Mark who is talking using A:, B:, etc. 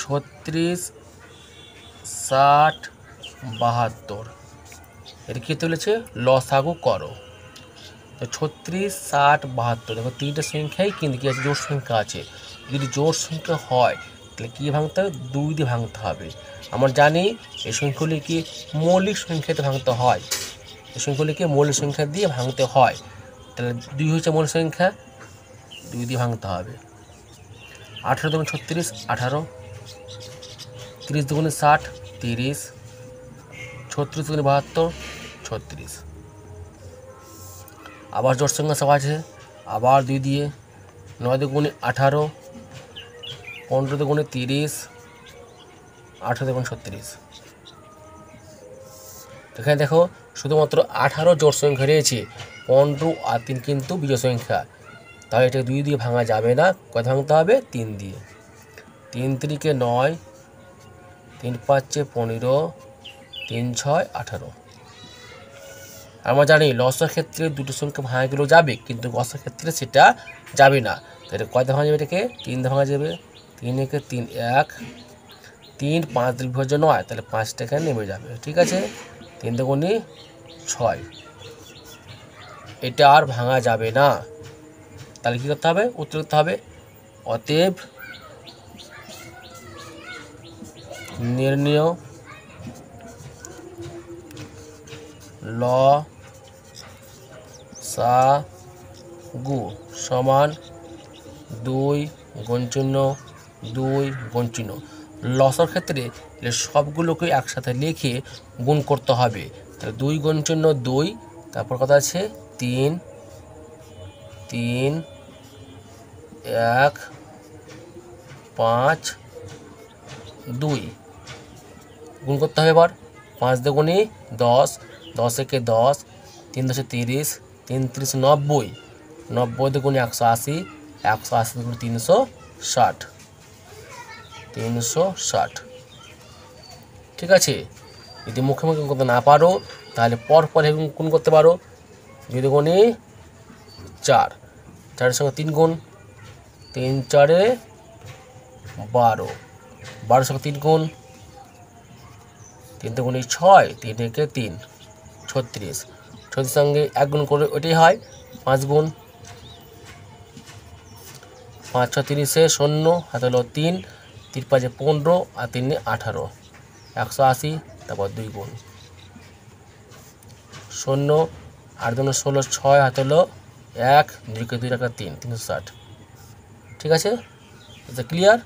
A: 36, 60, 72 এর কী তুলেছে লসাগু করো। তো 36, 60, 72 দেখো তিনটে সংখ্যাই কিন্তু কী আছে জোড় সংখ্যা আছে। যদি জোড় সংখ্যা হয় তাহলে কী ভাঙতে হবে 2 দিয়ে ভাঙতে হবে। আমরা জানি এই সংখ্যাগুলিকে মৌলিক সংখ্যাতে ভাঙতে হয়, এই সংখ্যাগুলিকে মৌলিক সংখ্যা দিয়ে ভাঙতে হয়। তাহলে 2 হচ্ছে মৌলিক সংখ্যা, 2 দিয়ে ভাঙতে হবে। 18 দুগুণে 36, 18, 30 দুগুণে 60, 30, 36 দুগুণে 72, 36। আবার জোড় সংখ্যা সব আছে, আবার 2 দিয়ে। 9 দুগুণে 18, 15 দুগুণে 30, 18 দুগুণে 36। এখানে দেখো শুধুমাত্র 18 জোড় সংখ্যা রয়েছে, 15 আর 3 কিন্তু বিজোড় সংখ্যা। তাহলে এটা 2 দিয়ে ভাঙা যাবে না, কত ভাঙতে হবে 3 দিয়ে। 3 3 9, 3 5 15, 3 6 18। আমরা জানি লসার ক্ষেত্রে দুটো সংখ্যা ভাঙা গেলেও যাবে, কিন্তু গসার ক্ষেত্রে সেটা যাবে না। তাহলে কয়টা ভাঙা যাবে এটাকে 3 দিয়ে ভাঙা যাবে। 3 একে 3 1, 3 5 দিয়ে বিভাজ্য 9, তাহলে 5টা এখানে নেমে যাবে। ঠিক আছে, 3 দুগুণে 6, এটা আর ভাঙা যাবে না। তাহলে কী করতে হবে উত্তর করতে হবে। অতএব নির্ণেয় লসাগু সমান 2 গুণ চিহ্ন 2 গুণ চিহ্ন। লসার ক্ষেত্রে সবগুলোকে একসাথে লিখে গুণ করতে হবে। তাহলে 2 গুণ চিহ্ন 2, তারপর কথা আছে 3, 3, 1, 5, 2 গুণ করতে হবে। এবার 5 দুগুণে 10, 10 একে 10, 3 10 30, 3 30 90, 90 দুগুণে 180, 180 দুগুণে 360, 360। ঠিক আছে, যদি মুখে মুখে গুণ করতে না পারো তাহলে পর গুণ করতে পারো। 2 দুগুণে 4, 4 সঙ্গে 3 গুণ, 3 4 12, 12 সঙ্গে 3 গুণ, 3 দুগুণে 6, 3 একে 3, 36, 36 সঙ্গে 1 গুণ করে ওইটাই হয় 5 গুণ, 5 6 30 শূন্য, হাতে হলো 3, 3 5 15 আর 3 18, 180, তারপর 2 গুণ, শূন্য 8 2 16, 6, হাতে হলো 1, 2 কে 2 রাখা 3, 360। ঠিক আছে, ক্লিয়ার।